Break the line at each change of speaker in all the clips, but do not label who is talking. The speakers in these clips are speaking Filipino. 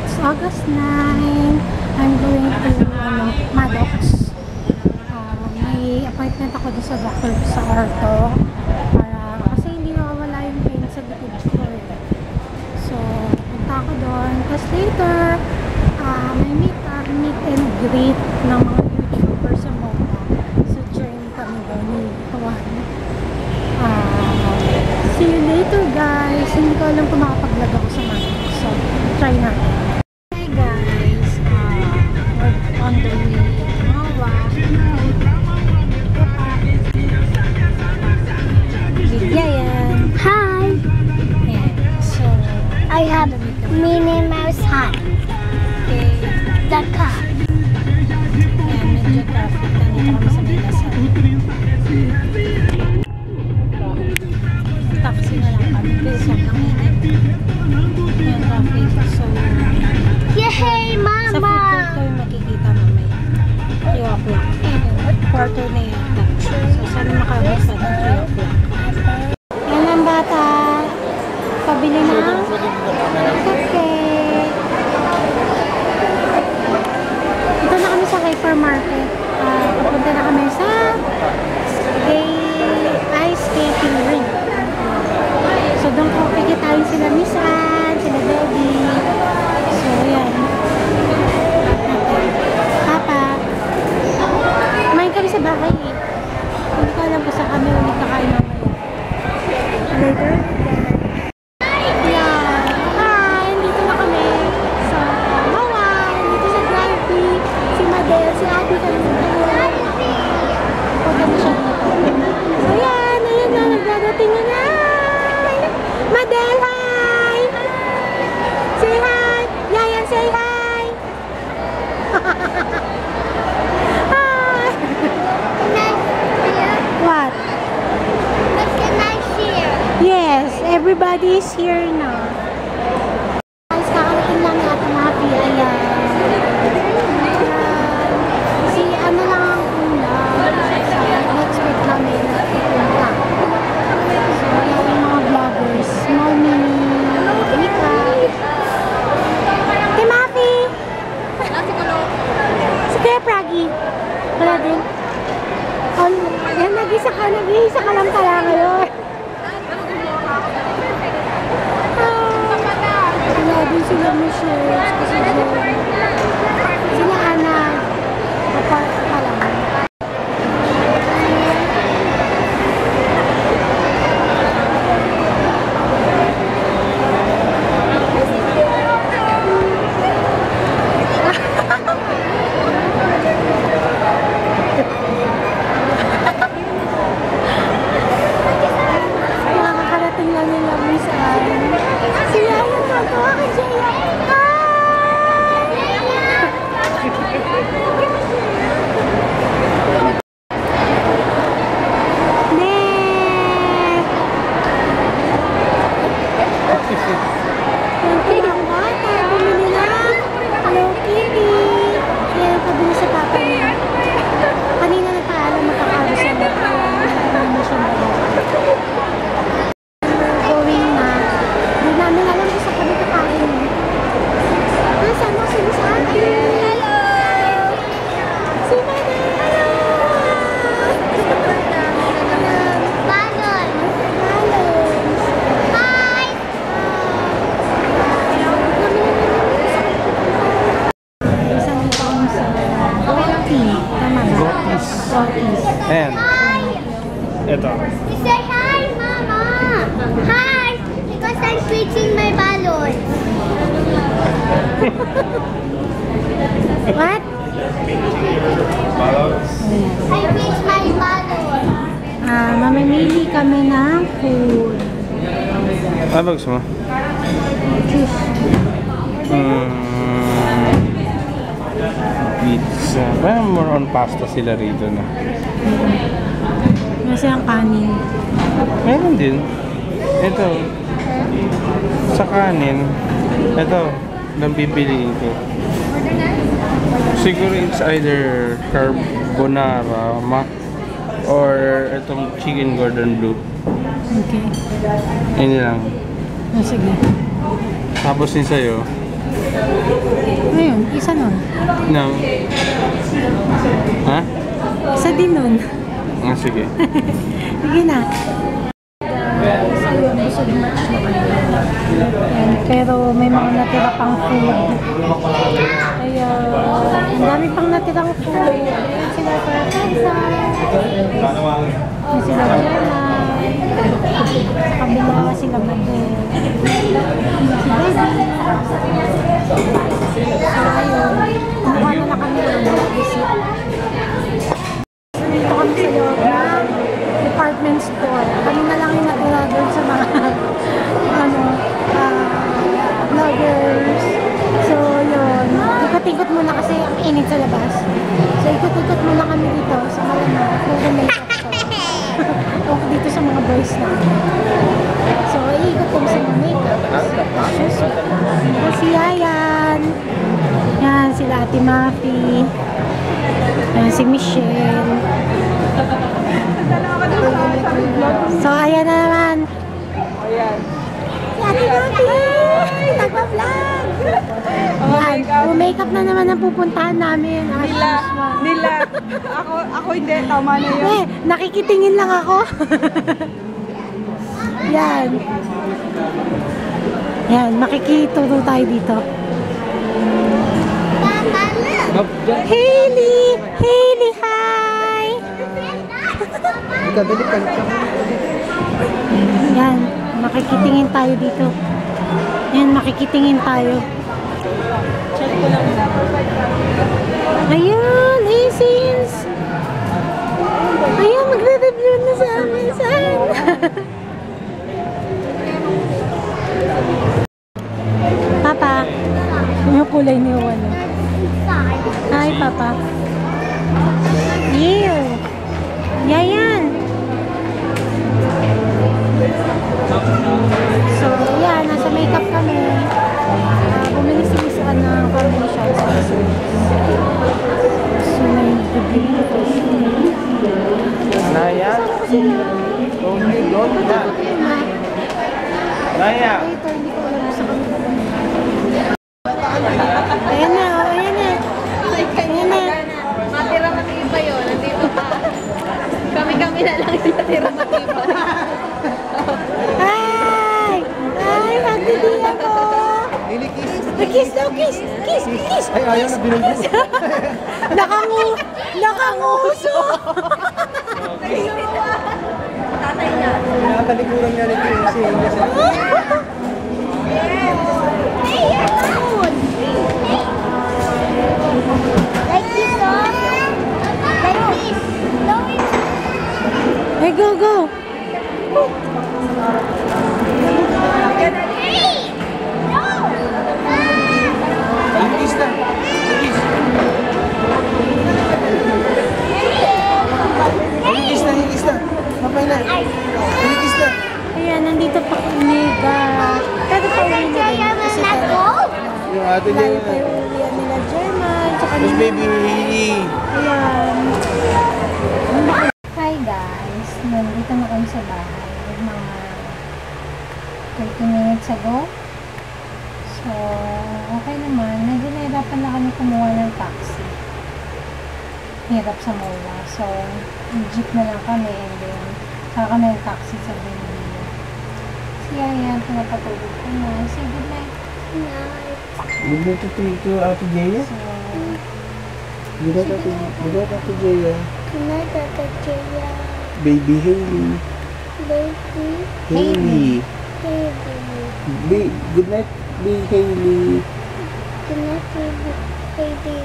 It's August 9. I'm going to Maddox. May appointment ako doon sa doctor sa ortho. Kasi hindi nawawala yung pain sa likod ko. So, punta ako doon. Tapos later, may meet and greet ng mga YouTubers sa Moda. So, join kami doon ni Juan. See you later, guys. Hindi ko alam kung makapag-vlog ako sa Maddox. So, try natin. Hey guys, we're on the way to Mawa. Vidya yan.
Hi!
Yeah. So,
I have Minnie Mouse hat.
okay.
The car.
Yan, medyo traffic. Nandito kami sa Bilasan. Taxi na lang kami. So, ang init. Yan, traffic. So,
Yay,
sa food
Mama!
court ko yung makikita mamaya. 3 o'clock. Quarter na yata. So, sana makabot pa ng 3 o'clock. Yan ang bata. Pabili ng kape. Ito na kami sa hypermarket. Papunta na kami sa ice skating rink. So, doon ko kikitain sila Miss Ann, sila Debbie. So, yan. Papa. Kumain kami sa bahay eh. Hindi ko alam kung saan kami ulit kakain naman. Later. Yan. Hi! Dito na kami sa Mawa. Dito sa Gravy. Si Madel, si Abby kami sa Mawa. Punta na siya dito. So, yan. Ayan na. Nagdadating na na. Madel, hi! Say hi! Yayan, say hi! Hi! What? Yes, everybody is here now. Guys, kakarating lang ni Ate Mapi. Ayan. Si ano lang ang ulam. Next week namin pupunta. So, ayan yung mga vloggers. Small Mini, Mika. Ate Mapi! Si Kuya Pragi. Wala din. Yan, nag-isa ka lang pala ngayon. Sila din sila Michelle, kasi sila Ana, apart pa lang. Nakakarating lang nila Miss Ann. Sila yun, tatawa ka Jaya. Nek! Yung pinang bata, bumili lang. Hello Kitty. Yan, pabili sa papa niya. Kanina nagpaalam makakaroon na. Ano siya na. Going na. Hindi namin alam kung saan kami kakain. Nasaan mo si Miss Abby? Hello! Si Mada! Hello!
Balon!
Balon!
Hi!
Isang dito kami sa Goti. Tama ba?
Gotis.
Gotis.
Ayan.
Hi!
Ito.
You say hi, Mama! Hi! Because I'm switching my balon.
What?
I switch my balon.
Mamimili kami ng food.
Ano gusto mo?
Choose.
Pizza. Parang more on pasta sila rito na.
Kasi ang kanin.
Meron din. Ito. Sa kanin. Ito. Nang pipiliin ko. Siguro it's either carbonara, or itong chicken Gordon Bleu.
Okay.
Ayun lang.
Sige.
Tapos din sa'yo,
Ayun, isa nun.
No. Ha?
Isa din nun.
Ah, sige.
Sige na. Isa yun, busog match na kayo. Ayan, pero may mga natira pang food. Kaya, ang dami pang natirang food. Ayan sila Perfensa. Ayan sila Gemma. Sa kabila sila Mate. Si Baby. So, ayun. Kumuha na lang kami ng visit. Dito kami sa loob ng department store. Kami na lang yung natira doon sa mga vloggers. So, yun. Ikot-ikot muna kasi ang init sa labas. So, ikot-ikot muna kami dito sa malamang. Puro makeup to. O dito sa mga boys na. So, iikot kami sa mga makeup. Si Yayan. Yan, sila Ate Mafi. Yan, si Michelle. So, ayan na naman. Si Ate Mafi! Nagpa-vlog! Yan, makeup na naman ang pupuntahan namin.
Nila. Ako hindi. Tama na yun.
Nakikitingin lang ako. Yan. Yan, makikituro tayo dito. Hailey! Hailey, hi! Yan, makikitingin tayo dito. Yan, makikitingin tayo. Ayun, hey sis! Ayun, magre-review na sa amin. Saan? Papa, yung kulay ni Wala. Hi, Papa. Ew. Yayan. So, yan. Nasa makeup kami. Bumili si Miss Ann ng foundation. So, may bibili ko.
Naya? Naya?
Ito, hindi ko alam sa kanila. Ayan na, ayan na. Ayan na.
Matira matiba yun. Nandito pa. Kami-kami na lang yung matira matiba.
Hi! Hi, magdidi ako! Kiss daw, kiss! Kiss! Kiss!
Ay, ayaw na binulbul.
Nakanguso!
Tatay na.
Nakatalikuran niya rin yung kasi
Like this, oh. Like this. No,
Hey, go, go!
hey! No!
Higis na. Higis. Higis na, higis na. Mapay na. Higis na.
Ayan, nandito pa kami, pero pa uwi na rin kasi
Yung ate
layo
niya.
pa yung uwian nila German, tsaka
Mas
nila.
baby Hailey.
Ayan. Hi guys, nandito na kami sa bahay. Mga 30 minutes ago. So, okay naman. Medyo nahirapan na kami kumuha ng taxi. Hirap sa MOA. So, jeep na lang kami and then saka kami ng taxi sa Benilio. Si Yayan, pinapatulog ko na. Say good night.
Good night to Ate Jaya.
So,
Good night Ate Jaya.
Kinakakakaya.
Baby Hailey.
Baby.
Hailey.
Baby.
Good night, Hailey.
Kinakakaya. Baby.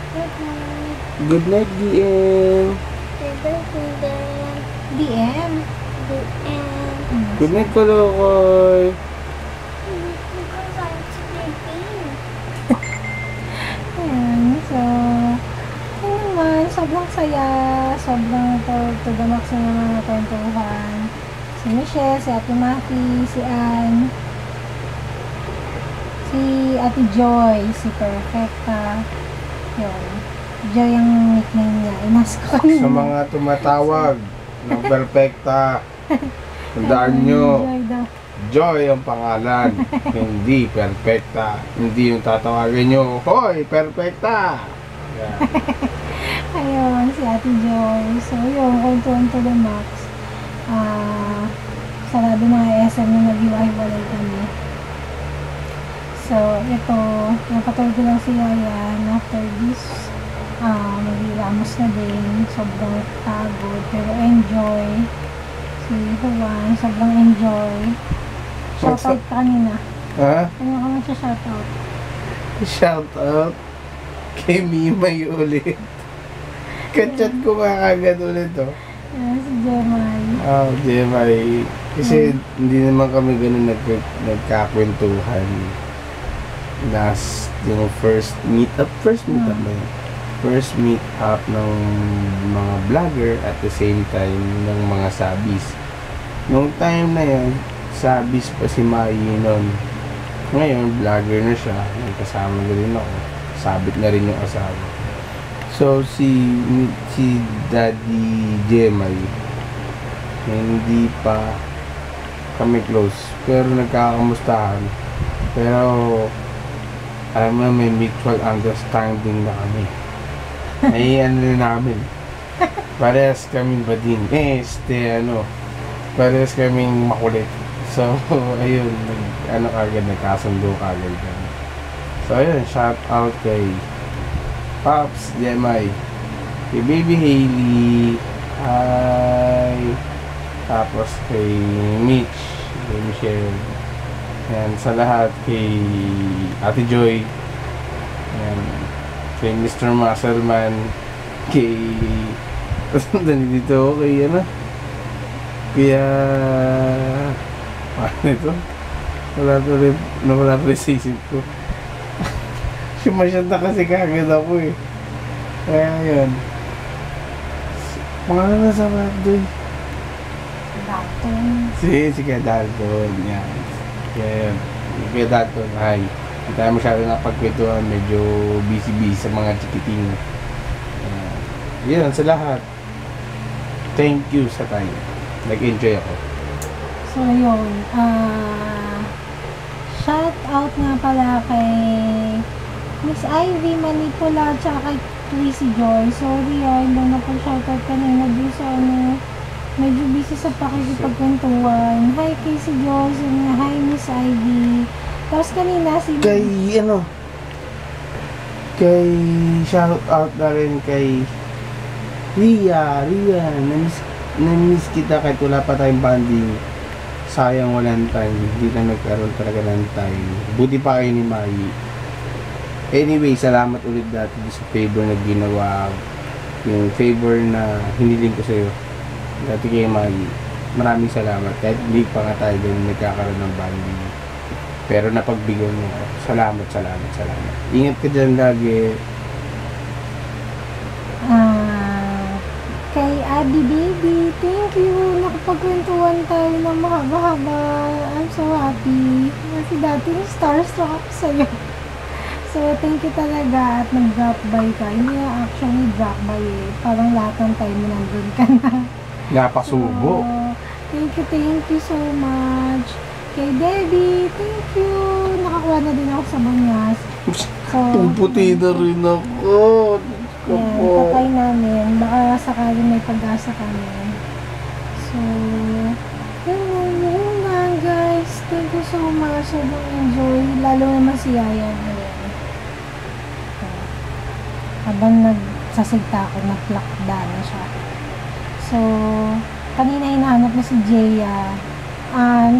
Good night.
Good night, DM.
DM.
Good night, Kolokoy.
Ayan, so, yun naman, sobrang saya, sobrang to the max na naman na kwentuhan. Si Michelle, si Ate Mafi, si Ann, si Ate Joy, si Perfecta, yun. Joy ang nickname niya, inas ko kanina.
Sa mga tumatawag ng Perfecta, tandaan nyo,
Joy daw.
Joy ang pangalan. Hindi perfecta. Hindi yung tatawagin nyo, hoy, perfecta. Yan.
Ayun, si Ate Joy. So, yun, kwentuhan to the max. Sarado na nga SM na nag-iwalay kami. So, ito, napatulog ko lang si Yayan. After this, mag-iramos na din. Sobrang pagod, pero enjoy. Si Juan, sobrang enjoy. Shoutout ka kanina.
Ha?
Ano ka mag-shoutout?
Shout out kay Mimay ulit. Kachat ko nga agad ulit, oh.
Si Jemay.
Jemay. Kasi hindi naman kami ganun nagkakwentuhan. Yung first meet up ba yun? First meet up ng mga vlogger at the same time ng mga sabis. Nung time na yun, sabis pa si Mai nun. Ngayon, vlogger na siya. Nagkasama na rin ako. Sabit na rin yung asawa. So, si Daddy Jemay, hindi pa kami close. Pero nagkakamustahan. Pero, alam mo, may mutual understanding na kami. Ay, ano rin namin. Parehas kaming bading. Parehas kaming makulit. So, ayun, nagkasundo kagad kami. So, ayun, shout out kay Pops Jemay, kay Baby Hailey, hi, tapos kay Mitch, kay Michelle, yan, sa lahat kay Ate Joy, yan, kay Mr. Muscleman, kay dito ako kay kaya ano ito? Wala to rin sa isip ko. Sumasyad na kasi kagad ako eh. Kaya yun. Mga na sa mga doon.
Dalton.
Si Kuya Dalton. Yan. Kaya yun. Kuya Dalton, hi. Hindi tayo masyado napagkwentuhan. Medyo busy sa mga chikiting. Yan, sa lahat. Thank you sa time. Nag-enjoy ako.
So, yun. Shout out nga pala kay Miss Ivy Manipula at saka kay Tracy Joy. Sorry hindi na po shoutout kanina dun sa medyo busy sa pakikipagkwentuhan. Hi Casey Joy, hi Miss Ivy. Tapos kanina si
kay shout out na rin kay Ria, namiss kita kahit wala pa tayong banding. Sayang walang time, hindi na nagkaroon talaga ng time. Buti pa kayo ni Mai. Anyway, salamat ulit dati sa favor na ginawa. Yung favor na hiniling ko sa'yo dati kay Mai. Maraming salamat. Kahit hindi pa nga tayo din nagkakaroon ng banding, pero napagbigyan mo ako. Salamat. Ingat ka dyan lagi.
Kay Abby Baby, thank you. Nakapagkwentuhan tayo ng mahaba-haba. I'm so happy. Kasi dati starstruck ako sa'yo. So, thank you talaga at nag-drop by ka. Hindi na actually drop by eh. Parang lahat ng time mo nandun ka na.
Napasubo.
So, thank you so much. Kay Debbie, thank you. Nakakuha na din ako sa Banyas. So,
Puputi na rin ako.
yan, patay namin. Baka sakali may pag-asa kami. So, yun lang guys. Thank you so much. Sobrang enjoy. Lalo naman si Yaya. Habang nagsasigta ako, naplakda na siya. So, kanina hinahanap na si Jeya.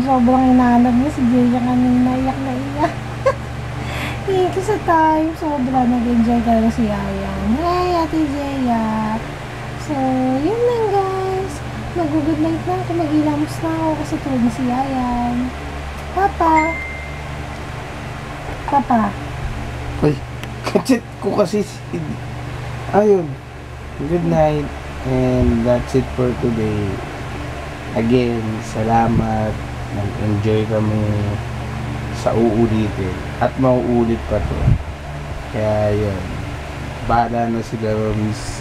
Sobrang hinahanap na si Jeya kanina. Iyak na iyak. Thank you sa time. Sobra nag-enjoy talaga si Yayan. Hey, Ate Jeya. So, yun lang guys. Mag-good night na ako. Mag-ilamos na ako kasi tulog na si Yayan. Papa.
Uy, kachat ko kasi ayun. Good night. And that's it for today. Again, salamat. Nag-enjoy kami sa uulitin. At mauulit pa to. Kaya yun. Bahala na sila Miss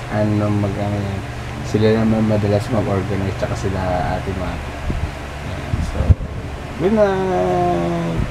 sila naman madalas mag-organize tsaka sila Ate Mati. So, Good night!